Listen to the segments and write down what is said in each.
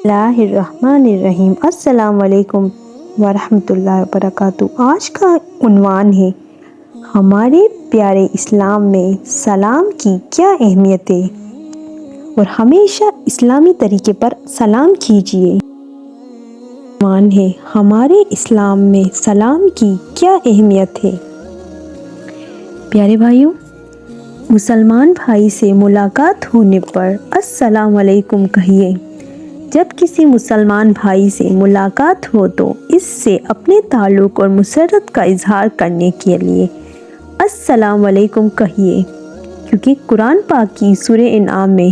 اللہ الرحمن الرحیم۔ السلام علیکم ورحمۃ اللہ وبرکاتہ۔ آج کا عنوان ہے ہمارے پیارے اسلام میں سلام کی کیا اہمیت ہے اور ہمیشہ اسلامی طریقے پر سلام کیجیے۔ عنوان ہے ہمارے اسلام میں سلام کی کیا اہمیت ہے۔ پیارے بھائیوں، مسلمان بھائی سے ملاقات ہونے پر السلام علیکم کہیے۔ جب کسی مسلمان بھائی سے ملاقات ہو تو اس سے اپنے تعلق اور مسرت کا اظہار کرنے کے لیے السلام علیکم کہیے، کیونکہ قرآن پاک کی سورہ انعام میں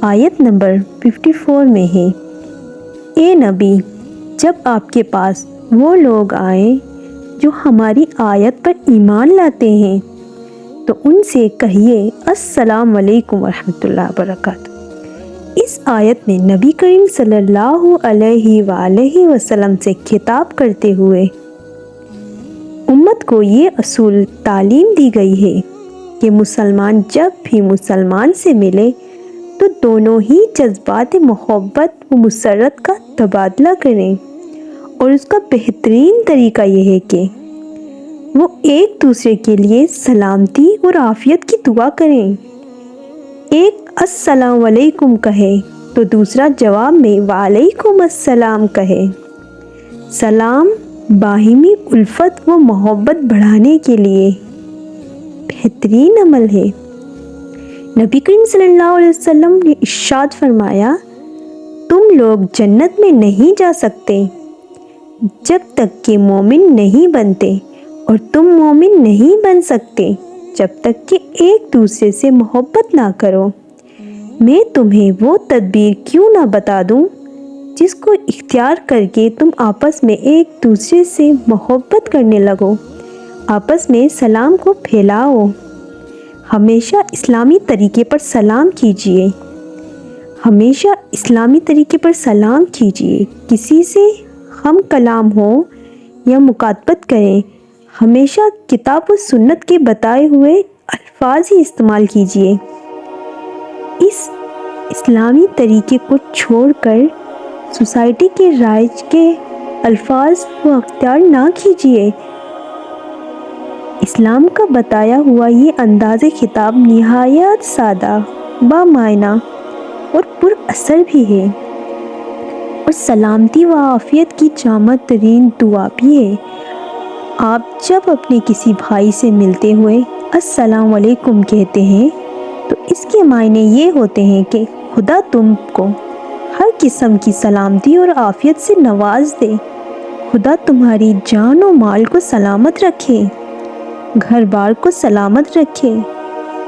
آیت نمبر 54 میں ہے، اے نبی، جب آپ کے پاس وہ لوگ آئیں جو ہماری آیت پر ایمان لاتے ہیں تو ان سے کہیے السلام علیکم ورحمۃ اللہ وبرکاتہ۔ اس آیت میں نبی کریم صلی اللہ علیہ وآلہ وسلم سے خطاب کرتے ہوئے امت کو یہ اصول تعلیم دی گئی ہے کہ مسلمان جب بھی مسلمان سے ملے تو دونوں ہی جذبات محبت و مسرت کا تبادلہ کریں، اور اس کا بہترین طریقہ یہ ہے کہ وہ ایک دوسرے کے لیے سلامتی اور عافیت کی دعا کریں۔ ایک السلام علیکم کہے تو دوسرا جواب میں وعلیکم السلام کہے۔ سلام باہمی الفت و محبت بڑھانے کے لیے بہترین عمل ہے۔ نبی کریم صلی اللہ علیہ وسلم نے ارشاد فرمایا، تم لوگ جنت میں نہیں جا سکتے جب تک کہ مومن نہیں بنتے، اور تم مومن نہیں بن سکتے جب تک کہ ایک دوسرے سے محبت نہ کرو۔ میں تمہیں وہ تدبیر کیوں نہ بتا دوں جس کو اختیار کر کے تم آپس میں ایک دوسرے سے محبت کرنے لگو، آپس میں سلام کو پھیلاؤ۔ ہمیشہ اسلامی طریقے پر سلام کیجیے، ہمیشہ اسلامی طریقے پر سلام کیجیے۔ کسی سے ہم کلام ہو یا مکاتبت کریں، ہمیشہ کتاب و سنت کے بتائے ہوئے الفاظ ہی استعمال کیجیے۔ اس اسلامی طریقے کو چھوڑ کر سوسائٹی کے رائج کے الفاظ کو اختیار نہ کیجیے۔ اسلام کا بتایا ہوا یہ انداز خطاب نہایت سادہ، بامعنی اور پر اثر بھی ہے، اور سلامتی و عافیت کی جامع ترین دعا بھی ہے۔ آپ جب اپنے کسی بھائی سے ملتے ہوئے السلام علیکم کہتے ہیں تو اس کے معنی یہ ہوتے ہیں کہ خدا تم کو ہر قسم کی سلامتی اور عافیت سے نواز دے، خدا تمہاری جان و مال کو سلامت رکھے، گھر بار کو سلامت رکھے،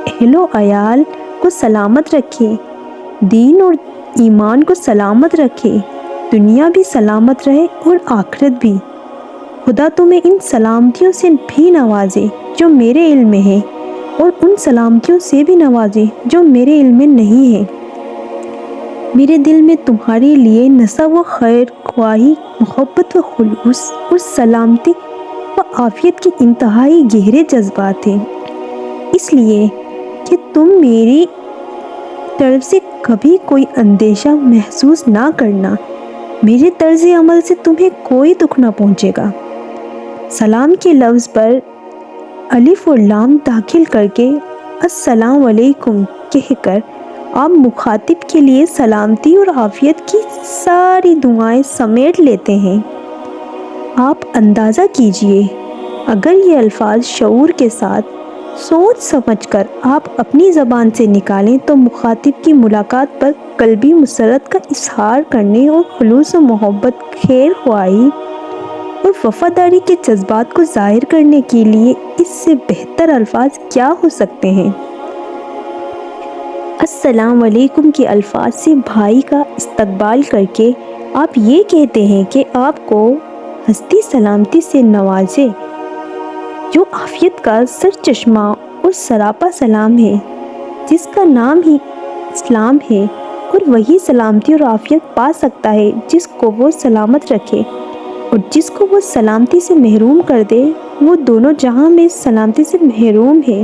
اہل و عیال کو سلامت رکھے، دین اور ایمان کو سلامت رکھے، دنیا بھی سلامت رہے اور آخرت بھی۔ خدا تمہیں ان سلامتیوں سے بھی نوازے جو میرے علم میں ہے، اور ان سلامتیوں سے بھی نوازے جو میرے علم میں نہیں ہے۔ میرے دل میں تمہارے لیے نصب و خیر خواہی، محبت و خلوص اور سلامتی و عافیت کے انتہائی گہرے جذبات ہیں، اس لیے کہ تم میری طرف سے کبھی کوئی اندیشہ محسوس نہ کرنا، میرے طرز عمل سے تمہیں کوئی دکھ نہ پہنچے گا۔ سلام کے لفظ پر الف اور لام داخل کر کے السلام علیکم کہہ کر آپ مخاطب کے لیے سلامتی اور عافیت کی ساری دعائیں سمیٹ لیتے ہیں۔ آپ اندازہ کیجئے، اگر یہ الفاظ شعور کے ساتھ سوچ سمجھ کر آپ اپنی زبان سے نکالیں تو مخاطب کی ملاقات پر قلبی مسرت کا اظہار کرنے اور خلوص و محبت، خیر خواہی اور وفاداری کے جذبات کو ظاہر کرنے کے لیے اس سے بہتر الفاظ کیا ہو سکتے ہیں۔ السلام علیکم کے الفاظ سے بھائی کا استقبال کر کے آپ یہ کہتے ہیں کہ آپ کو ہستی سلامتی سے نوازے، جو عافیت کا سرچشمہ اور سراپا سلام ہے، جس کا نام ہی اسلام ہے، اور وہی سلامتی اور عافیت پا سکتا ہے جس کو وہ سلامت رکھے، اور جس کو وہ سلامتی سے محروم کر دے وہ دونوں جہاں میں سلامتی سے محروم ہے۔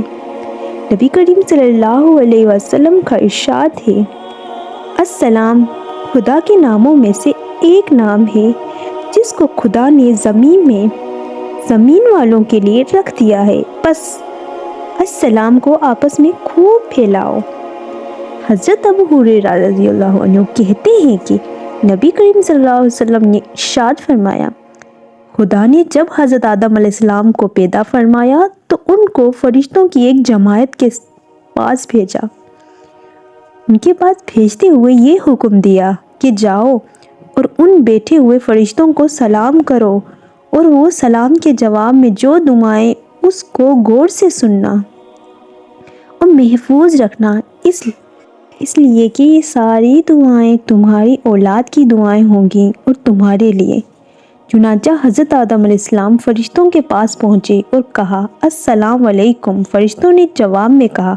نبی کریم صلی اللہ علیہ وسلم کا ارشاد ہے، السلام خدا کے ناموں میں سے ایک نام ہے جس کو خدا نے زمین والوں کے لیے رکھ دیا ہے، بس السلام کو آپس میں خوب پھیلاؤ۔ حضرت ابو ہریرہ رضی اللہ عنہ کہتے ہیں کہ نبی کریم صلی اللہ علیہ وسلم نے ارشاد فرمایا، خدا نے جب حضرت آدم علیہ السلام کو پیدا فرمایا تو ان کو فرشتوں کی ایک جماعت کے پاس بھیجا۔ ان کے پاس بھیجتے ہوئے یہ حکم دیا کہ جاؤ اور ان بیٹھے ہوئے فرشتوں کو سلام کرو اور وہ سلام کے جواب میں جو دعائیں اس کو غور سے سننا اور محفوظ رکھنا، اس لیے کہ یہ ساری دعائیں تمہاری اولاد کی دعائیں ہوں گی اور تمہارے لیے۔ چنانچہ حضرت آدم علیہ السلام فرشتوں کے پاس پہنچے اور کہا، السلام علیکم۔ فرشتوں نے جواب میں کہا،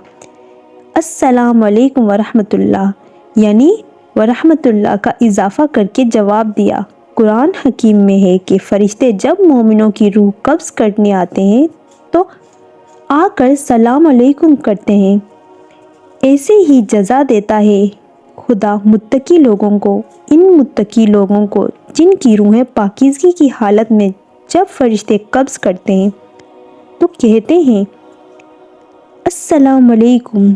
السلام علیکم ورحمۃ اللہ، یعنی ورحمۃ اللہ کا اضافہ کر کے جواب دیا۔ قرآن حکیم میں ہے کہ فرشتے جب مومنوں کی روح قبض کرنے آتے ہیں تو آ کر سلام علیکم کرتے ہیں۔ ایسے ہی جزا دیتا ہے خدا متقی لوگوں کو، ان متقی لوگوں کو جن کی روحیں پاکیزگی کی حالت میں جب فرشتے قبض کرتے ہیں تو کہتے ہیں، السلام علیکم،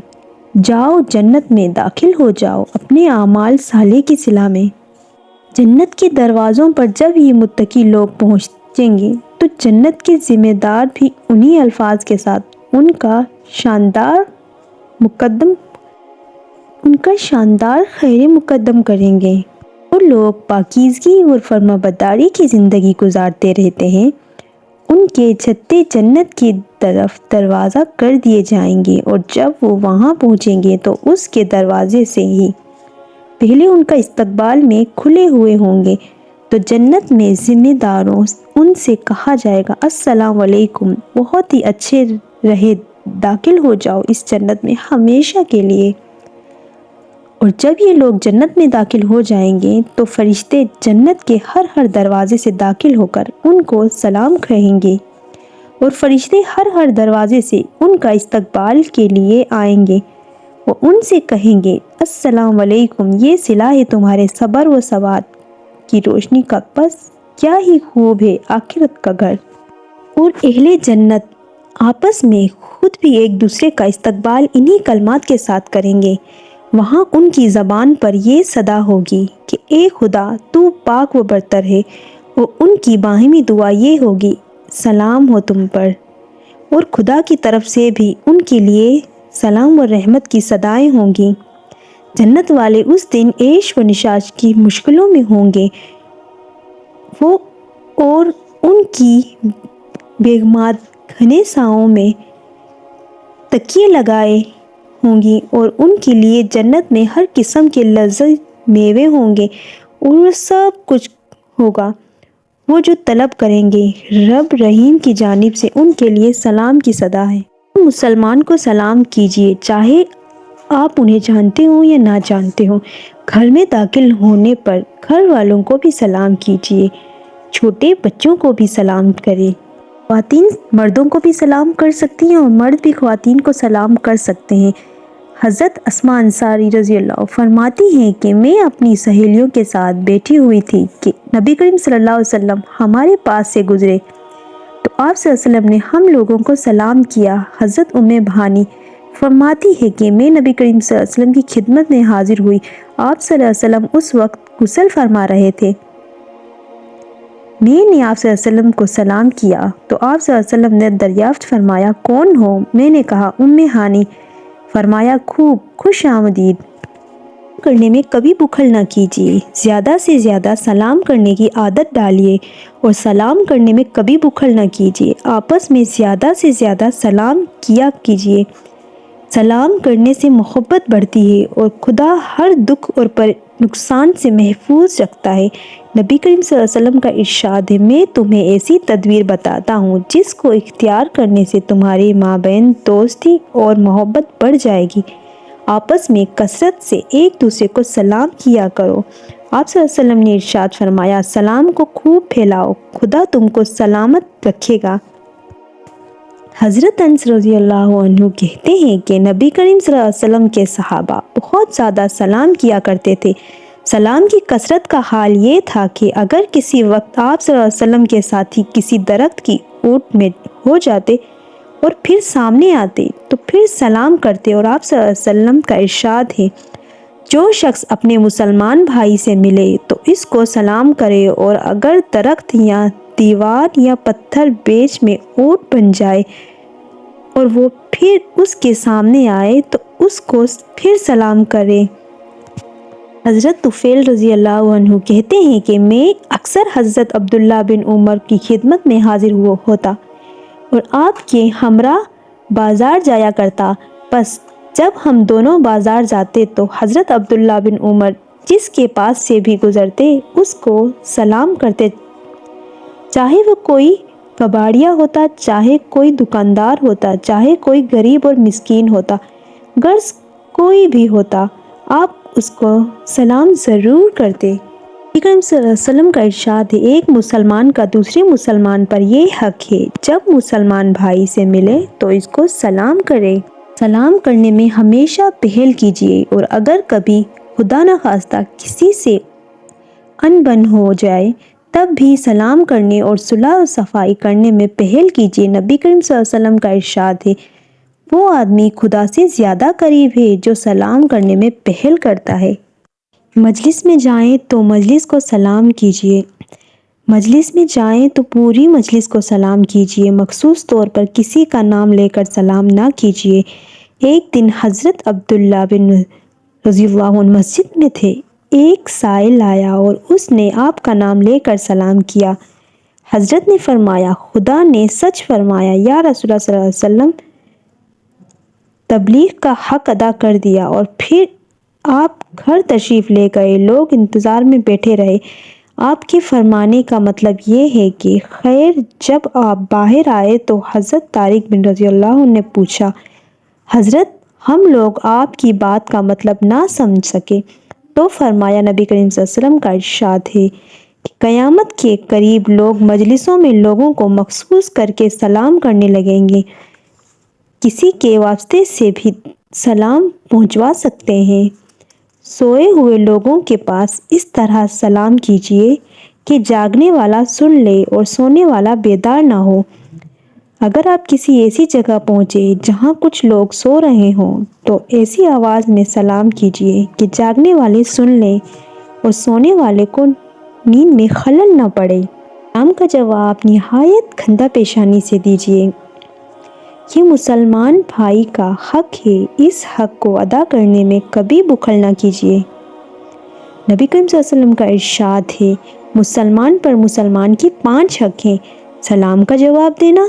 جاؤ جنت میں داخل ہو جاؤ اپنے اعمال صالح کی صلہ میں۔ جنت کے دروازوں پر جب یہ متقی لوگ پہنچیں گے تو جنت کے ذمہ دار بھی انہی الفاظ کے ساتھ ان کا شاندار خیر مقدم کریں گے۔ جو لوگ پاکیزگی اور فرمانبرداری کی زندگی گزارتے رہتے ہیں ان کے چھتے جنت کی طرف دروازہ کر دیے جائیں گے، اور جب وہ وہاں پہنچیں گے تو اس کے دروازے سے ہی پہلے ان کا استقبال میں کھلے ہوئے ہوں گے تو جنت میں ذمہ داروں ان سے کہا جائے گا، السلام علیکم، بہت ہی اچھے رہے، داخل ہو جاؤ اس جنت میں ہمیشہ کے لیے۔ اور جب یہ لوگ جنت میں داخل ہو جائیں گے تو فرشتے جنت کے ہر دروازے سے داخل ہو کر ان کو سلام کہیں گے، اور فرشتے ہر دروازے سے ان کا استقبال کے لیے آئیں گے اور ان سے کہیں گے، السلام علیکم، یہ صلہ ہے تمہارے صبر و ثبات کی روشنی کا، بس کیا ہی خوب ہے آخرت کا گھر۔ اور اہل جنت آپس میں خود بھی ایک دوسرے کا استقبال انہی کلمات کے ساتھ کریں گے۔ وہاں ان کی زبان پر یہ صدا ہوگی کہ اے خدا تو پاک و برتر ہے، اور ان کی باہمی دعا یہ ہوگی، سلام ہو تم پر، اور خدا کی طرف سے بھی ان کے لیے سلام و رحمت کی صدائیں ہوں گی۔ جنت والے اس دن عیش و نشاط کی مشغلوں میں ہوں گے، وہ اور ان کی بیگمات گھنے سایوں میں تکیے لگائے ہوں گی، اور ان کے لیے جنت میں ہر قسم کے لذیذ میوے ہوں گے، اور وہ سب کچھ ہوگا وہ جو طلب کریں گے۔ رب رحیم کی جانب سے ان کے لیے سلام کی صدا ہے۔ مسلمان کو سلام کیجیے، چاہے آپ انہیں جانتے ہوں یا نہ جانتے ہوں۔ گھر میں داخل ہونے پر گھر والوں کو بھی سلام کیجیے، چھوٹے بچوں کو بھی سلام کریں۔ خواتین مردوں کو بھی سلام کر سکتی ہیں اور مرد بھی خواتین کو سلام کر سکتے ہیں۔ حضرت اسماء انصاری رضی اللہ فرماتی ہیں کہ میں اپنی سہیلیوں کے ساتھ بیٹھی ہوئی تھی کہ نبی کریم صلی اللہ علیہ وسلم ہمارے پاس سے گزرے تو آپ صلی اللہ علیہ وسلم نے ہم لوگوں کو سلام کیا۔ حضرت بھانی فرماتی ہے کہ میں نبی کریم صلی اللہ علیہ وسلم کی خدمت میں حاضر ہوئی، آپ صلی اللہ علیہ وسلم اس وقت غسل فرما رہے تھے۔ میں نے آپ صلی اللہ علیہ وسلم کو سلام کیا تو آپ صلی اللہ علیہ وسلم نے دریافت فرمایا، کون ہو؟ میں نے کہا، ہانی۔ فرمایا، خوش آمدید۔ کرنے میں کبھی بخل نہ کیجیے، زیادہ سے زیادہ سلام کرنے کی عادت ڈالیے، اور سلام کرنے میں کبھی بخل نہ کیجیے، آپس میں زیادہ سے زیادہ سلام کیا کیجیے۔ سلام کرنے سے محبت بڑھتی ہے اور خدا ہر دکھ اور نقصان سے محفوظ رکھتا ہے۔ نبی کریم صلی اللہ علیہ وسلم کا ارشاد ہے، میں تمہیں ایسی تدبیر بتاتا ہوں جس کو اختیار کرنے سے تمہارے مابین دوستی اور محبت بڑھ جائے گی۔ آپس میں کثرت سے ایک دوسرے کو سلام کیا کرو۔ آپ صلی اللہ علیہ وسلم نے ارشاد فرمایا، سلام کو خوب پھیلاؤ، خدا تم کو سلامت رکھے گا۔ حضرت انس رضی اللہ عنہ کہتے ہیں کہ نبی کریم صلی اللہ علیہ وسلم کے صحابہ بہت زیادہ سلام کیا کرتے تھے۔ سلام کی کثرت کا حال یہ تھا کہ اگر کسی وقت آپ صلی اللہ علیہ وسلم کے ساتھی کسی درخت کی اونٹ میں ہو جاتے اور پھر سامنے آتے تو پھر سلام کرتے، اور آپ صلی اللہ علیہ وسلم کا ارشاد ہے، جو شخص اپنے مسلمان بھائی سے ملے تو اس کو سلام کرے، اور اگر درخت یا دیوار یا پتھر بیچ میں اونٹ بن جائے اور وہ پھر اس کے سامنے آئے تو اس کو پھر سلام کرے۔ حضرت طفیل رضی اللہ عنہ کہتے ہیں کہ میں اکثر حضرت عبداللہ بن عمر کی خدمت میں حاضر ہوتا اور آپ کے ہمراہ بازار جایا کرتا۔ بس جب ہم دونوں بازار جاتے تو حضرت عبداللہ بن عمر جس کے پاس سے بھی گزرتے اس کو سلام کرتے، چاہے وہ کوئی کباڑیا ہوتا، چاہے کوئی دکاندار ہوتا، چاہے کوئی غریب اور مسکین ہوتا، غرض کوئی بھی ہوتا، آپ اس کو سلام ضرور کرتے۔ نبی کریم صلی اللہ علیہ وسلم کا ارشاد ہے، ایک مسلمان کا دوسرے مسلمان پر یہ حق ہے، جب مسلمان بھائی سے ملے تو اس کو سلام کرے۔ سلام کرنے میں ہمیشہ پہل کیجیے، اور اگر کبھی خدا نخواستہ کسی سے انبن ہو جائے تب بھی سلام کرنے اور صلح و صفائی کرنے میں پہل کیجیے۔ نبی کریم صلی اللہ علیہ وسلم کا ارشاد ہے، وہ آدمی خدا سے زیادہ قریب ہے جو سلام کرنے میں پہل کرتا ہے۔ مجلس میں جائیں تو مجلس کو سلام کیجیے، مجلس میں جائیں تو پوری مجلس کو سلام کیجیے، مخصوص طور پر کسی کا نام لے کر سلام نہ کیجیے۔ ایک دن حضرت عبداللہ بن رضی اللہ عنہ مسجد میں تھے، ایک سائل آیا اور اس نے آپ کا نام لے کر سلام کیا۔ حضرت نے فرمایا، خدا نے سچ فرمایا، یا رسول اللہ صلی اللہ علیہ وسلم تبلیغ کا حق ادا کر دیا، اور پھر آپ گھر تشریف لے گئے۔ لوگ انتظار میں بیٹھے رہے۔ آپ کے فرمانے کا مطلب یہ ہے کہ خیر، جب آپ باہر آئے تو حضرت طارق بن رضی اللہ عنہ نے پوچھا، حضرت ہم لوگ آپ کی بات کا مطلب نہ سمجھ سکے، تو فرمایا، نبی کریم صلی اللہ علیہ وسلم کا ارشاد ہے کہ قیامت کے قریب لوگ مجلسوں میں لوگوں کو مخصوص کر کے سلام کرنے لگیں گے، کسی کے واسطے سے بھی سلام پہنچوا سکتے ہیں۔ سوئے ہوئے لوگوں کے پاس اس طرح سلام کیجیے کہ جاگنے والا سن لے اور سونے والا بیدار نہ ہو۔ اگر آپ کسی ایسی جگہ پہنچے جہاں کچھ لوگ سو رہے ہوں تو ایسی آواز میں سلام کیجیے کہ جاگنے والے سن لیں اور سونے والے کو نیند میں خلل نہ پڑے۔ سلام کا جواب نہایت خندہ پیشانی سے دیجیے، یہ مسلمان بھائی کا حق ہے، اس حق کو ادا کرنے میں کبھی بخل نہ کیجیے۔ نبی کریم صلی اللہ علیہ وسلم کا ارشاد ہے، مسلمان پر مسلمان کی 5 حق ہیں: سلام کا جواب دینا،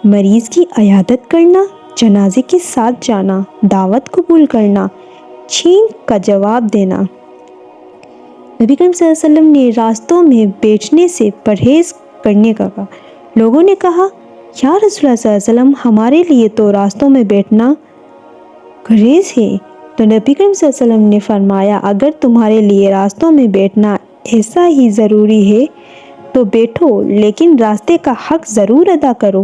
مریض کی عیادت کرنا، جنازے کے ساتھ جانا، دعوت قبول کرنا، چھینک کا جواب دینا۔ نبی کریم صلی اللہ علیہ وسلم نے راستوں میں بیٹھنے سے پرہیز کرنے کا کہا۔ لوگوں نے کہا، یا رسول اللہ صلی اللہ علیہ وسلم، ہمارے لیے تو راستوں میں بیٹھنا گریز ہے۔ تو نبی کریم صلی اللہ علیہ وسلم نے فرمایا، اگر تمہارے لیے راستوں میں بیٹھنا ایسا ہی ضروری ہے تو بیٹھو، لیکن راستے کا حق ضرور ادا کرو۔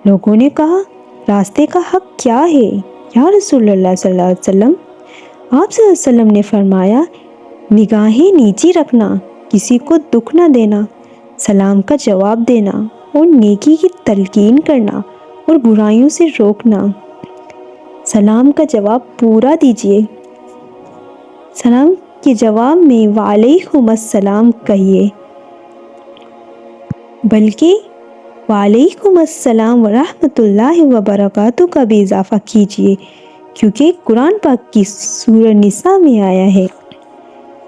لوگوں نے کہا، راستے کا حق کیا ہے یا رسول اللہ صلی اللہ علیہ وسلم؟ آپ صلی اللہ علیہ وسلم نے فرمایا، نگاہیں نیچی رکھنا، کسی کو دکھ نہ دینا، سلام کا جواب دینا اور نیکی کی تلقین کرنا اور برائیوں سے روکنا۔ سلام کا جواب پورا دیجیے۔ سلام کے جواب میں وعلیکم السلام کہیے، بلکہ وعلیکم السلام ورحمۃ اللہ وبرکاتہ کا بھی اضافہ کیجیے، کیونکہ قرآن پاک کی سورہ نساء میں آیا ہے،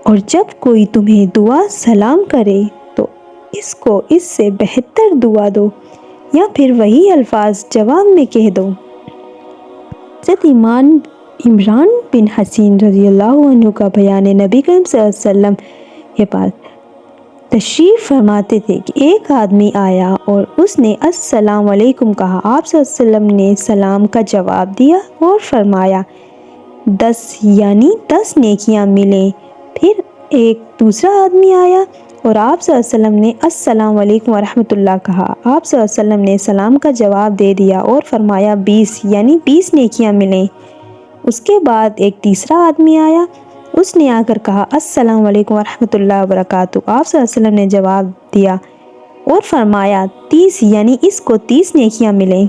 اور جب کوئی تمہیں دعا سلام کرے تو اس کو اس سے بہتر دعا دو، یا پھر وہی الفاظ جواب میں کہہ دو۔ حضرت عمران بن حسین رضی اللہ عنہ کا بیان ہے، نبی کریم صلی اللہ علیہ وسلم کے پاس تشریف فرماتے تھے کہ ایک آدمی آیا اور اس نے السلام علیکم کہا۔ آپ صلی اللہ علیہ وسلم نے سلام کا جواب دیا اور فرمایا، 10 نیکیاں ملیں۔ پھر ایک دوسرا آدمی آیا اور آپ صلی اللہ علیہ وسلم نے السلام علیکم ورحمۃ اللہ کہا۔ آپ صلی اللہ علیہ وسلم نے سلام کا جواب دے دیا اور فرمایا، 20 نیکیاں ملیں۔ اس کے بعد ایک تیسرا آدمی آیا، اس نے آ کر کہا السلام علیکم ورحمۃ اللہ وبرکاتہ۔ آپ صلی اللہ علیہ وسلم نے جواب دیا اور فرمایا 30 یعنی اس کو 30 نیکیاں ملیں۔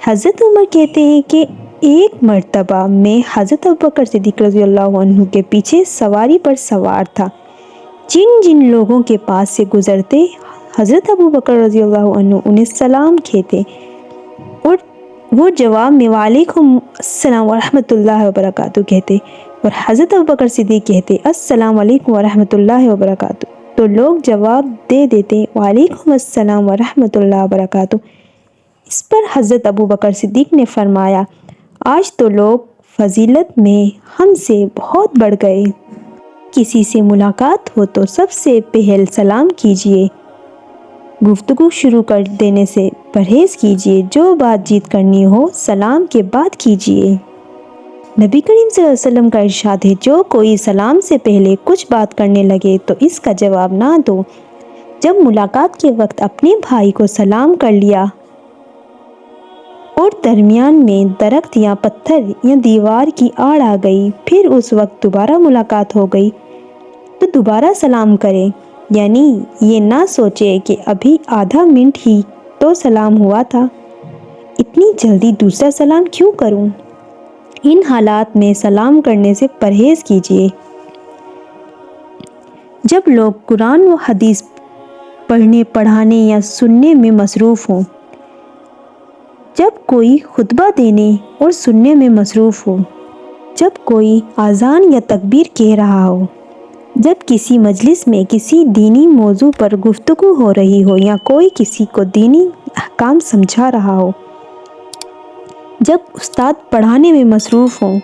حضرت عمر کہتے ہیں کہ ایک مرتبہ میں حضرت ابوبکر صدیق رضی اللہ عنہ کے پیچھے سواری پر سوار تھا۔ جن لوگوں کے پاس سے گزرتے حضرت ابوبکر رضی اللہ عنہ انہیں سلام کہتے اور وہ جواب میں وعلیکم السلام ورحمۃ اللہ وبرکاتہ کہتے اور حضرت ابوبکر صدیق کہتے السلام علیکم ورحمۃ اللہ وبرکاتہ، تو لوگ جواب دے دیتے وعلیکم السلام ورحمۃ اللہ وبرکاتہ۔ اس پر حضرت ابوبکر صدیق نے فرمایا آج تو لوگ فضیلت میں ہم سے بہت بڑھ گئے۔ کسی سے ملاقات ہو تو سب سے پہل سلام کیجیے، گفتگو شروع کر دینے سے پرہیز کیجیے، جو بات چیت کرنی ہو سلام کے بعد کیجیے۔ نبی کریم صلی اللہ علیہ وسلم کا ارشاد ہے جو کوئی سلام سے پہلے کچھ بات کرنے لگے تو اس کا جواب نہ دو۔ جب ملاقات کے وقت اپنے بھائی کو سلام کر لیا اور درمیان میں درخت یا پتھر یا دیوار کی آڑ آ گئی پھر اس وقت دوبارہ ملاقات ہو گئی تو دوبارہ سلام کرے، یعنی یہ نہ سوچے کہ ابھی آدھا منٹ ہی تو سلام ہوا تھا، اتنی جلدی دوسرا سلام کیوں کروں۔ ان حالات میں سلام کرنے سے پرہیز کیجیے۔ جب لوگ قرآن و حدیث پڑھنے پڑھانے یا سننے میں مصروف ہوں، جب کوئی خطبہ دینے اور سننے میں مصروف ہو، جب کوئی اذان یا تکبیر کہہ رہا ہو، جب کسی مجلس میں کسی دینی موضوع پر گفتگو ہو رہی ہو یا کوئی کسی کو دینی احکام سمجھا رہا ہو، جب استاد پڑھانے میں مصروف ہوں